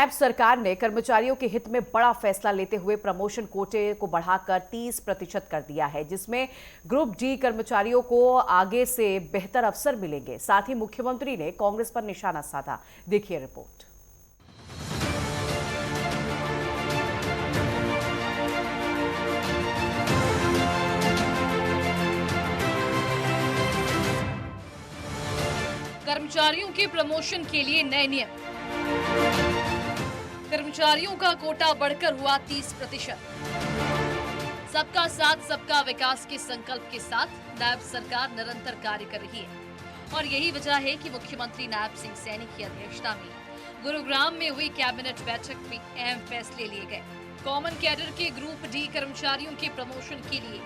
अब सरकार ने कर्मचारियों के हित में बड़ा फैसला लेते हुए प्रमोशन कोटे को बढ़ाकर 30% कर दिया है, जिसमें ग्रुप डी कर्मचारियों को आगे से बेहतर अवसर मिलेंगे। साथ ही मुख्यमंत्री ने कांग्रेस पर निशाना साधा। देखिए रिपोर्ट। कर्मचारियों के प्रमोशन के लिए नए नियम। कर्मचारियों का कोटा बढ़कर हुआ 30%। सबका साथ सबका विकास के संकल्प के साथ नायब सरकार निरंतर कार्य कर रही है और यही वजह है कि मुख्यमंत्री नायब सिंह सैनी की अध्यक्षता में गुरुग्राम में हुई कैबिनेट बैठक में अहम फैसले लिए गए। कॉमन कैडर के ग्रुप डी कर्मचारियों के प्रमोशन के लिए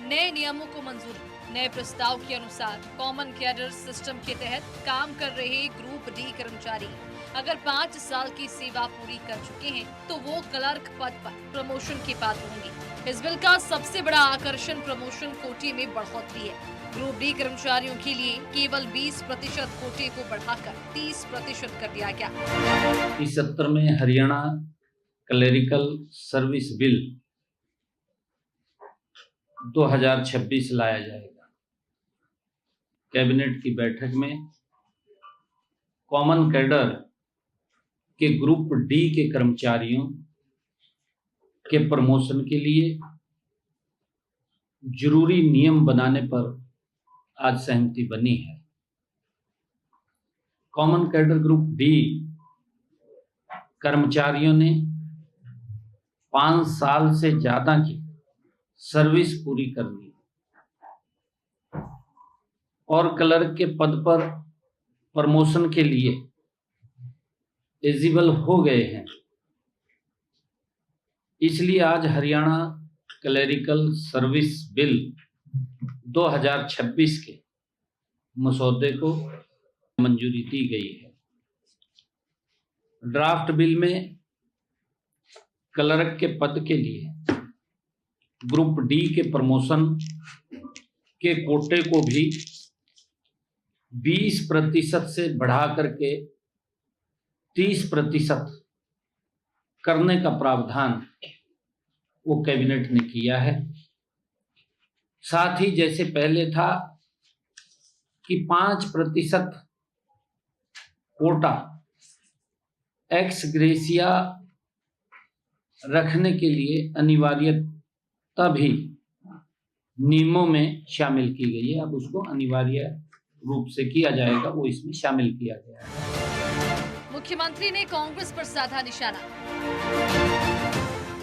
नए नियमों को मंजूरी। नए प्रस्ताव के अनुसार कॉमन कैडर सिस्टम के तहत काम कर रहे ग्रुप डी कर्मचारी अगर 5 साल की सेवा पूरी कर चुके हैं तो वो क्लर्क पद पर प्रमोशन के पात्र होंगे। इस बिल का सबसे बड़ा आकर्षण प्रमोशन कोटे में बढ़ोतरी है। ग्रुप डी कर्मचारियों के लिए केवल 20% कोटे को बढ़ाकर 30% कर दिया गया। इस सत्र में हरियाणा क्लेरिकल सर्विस बिल 2026 लाया जाएगा। कैबिनेट की बैठक में कॉमन कैडर के ग्रुप डी के कर्मचारियों के प्रमोशन के लिए जरूरी नियम बनाने पर आज सहमति बनी है। कॉमन कैडर ग्रुप डी कर्मचारियों ने 5 साल से ज्यादा की सर्विस पूरी कर ली और क्लर्क के पद पर प्रमोशन के लिए एलिजिबल हो गए हैं। इसलिए आज हरियाणा क्लेरिकल सर्विस बिल 2026 के मसौदे को मंजूरी दी गई है। ड्राफ्ट बिल में क्लर्क के पद के लिए ग्रुप डी के प्रमोशन के कोटे को भी 20% से बढ़ा करके 30% करने का प्रावधान वो कैबिनेट ने किया है। साथ ही जैसे पहले था कि 5% कोटा एक्स ग्रेसिया रखने के लिए अनिवार्यता भी नियमों में शामिल की गई है। अब उसको अनिवार्य रूप से किया जाएगा, वो इसमें शामिल किया गया है। मुख्यमंत्री ने कांग्रेस पर साधा निशाना।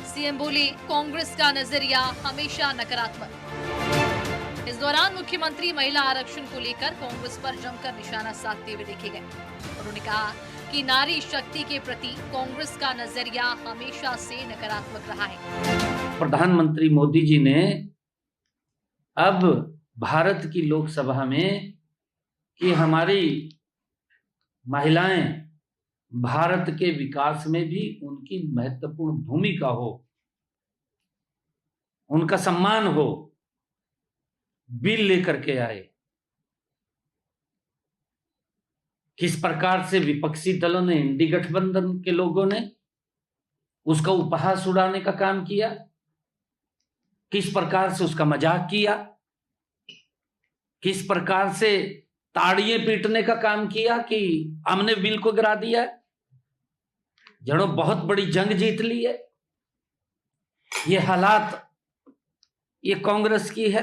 सीएम बोले, कांग्रेस का नजरिया हमेशा नकारात्मक। इस दौरान मुख्यमंत्री महिला आरक्षण को लेकर कांग्रेस पर जमकर निशाना साधते हुए देखे गए। उन्होंने कहा कि नारी शक्ति के प्रति कांग्रेस का नजरिया हमेशा से नकारात्मक रहा है। प्रधानमंत्री मोदी जी ने अब भारत की लोकसभा में कि हमारी महिलाएं भारत के विकास में भी उनकी महत्वपूर्ण भूमिका हो, उनका सम्मान हो, बिल लेकर के आए। किस प्रकार से विपक्षी दलों ने, इंडी गठबंधन के लोगों ने उसका उपहास उड़ाने का काम किया, किस प्रकार से उसका मजाक किया, किस प्रकार से ताड़ियां पीटने का काम किया कि हमने बिल को गिरा दिया है, जड़ों बहुत बड़ी जंग जीत ली है। ये हालात ये कांग्रेस की है।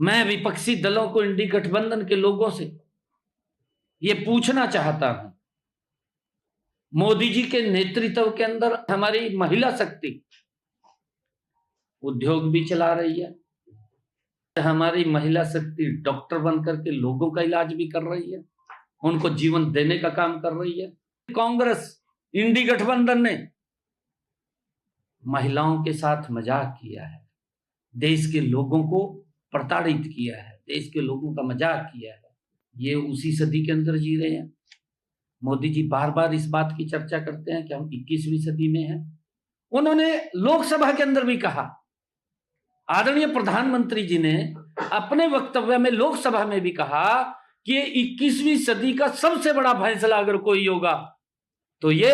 मैं विपक्षी दलों को, इंडी गठबंधन के लोगों से ये पूछना चाहता हूं, मोदी जी के नेतृत्व के अंदर हमारी महिला शक्ति उद्योग भी चला रही है, हमारी महिला शक्ति डॉक्टर बनकर के लोगों का इलाज भी कर रही है, उनको जीवन देने का काम कर रही है। कांग्रेस, इंडी गठबंधन ने महिलाओं के साथ मजाक किया है, देश के लोगों को प्रताड़ित किया है, देश के लोगों का मजाक किया है। ये उसी सदी के अंदर जी रहे हैं। मोदी जी बार बार इस बात की चर्चा करते हैं कि हम 21वीं सदी में हैं। उन्होंने लोकसभा के अंदर भी कहा, आदरणीय प्रधानमंत्री जी ने अपने वक्तव्य में लोकसभा में भी कहा कि 21वीं सदी का सबसे बड़ा फैसला अगर कोई होगा तो ये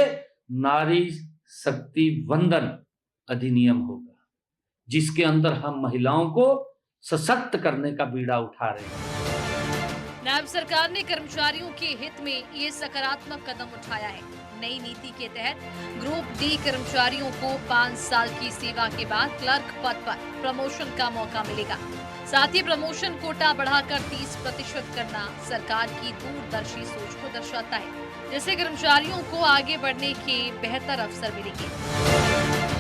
नारी शक्ति वंदन अधिनियम होगा, जिसके अंदर हम महिलाओं को सशक्त करने का बीड़ा उठा रहे हैं। नायब सरकार ने कर्मचारियों के हित में ये सकारात्मक कदम उठाया है। नई नीति के तहत ग्रुप डी कर्मचारियों को 5 साल की सेवा के बाद क्लर्क पद पर प्रमोशन का मौका मिलेगा। साथ ही प्रमोशन कोटा बढ़ाकर 30% करना सरकार की दूरदर्शी सोच को दर्शाता है, जिससे कर्मचारियों को आगे बढ़ने के बेहतर अवसर मिलेंगे।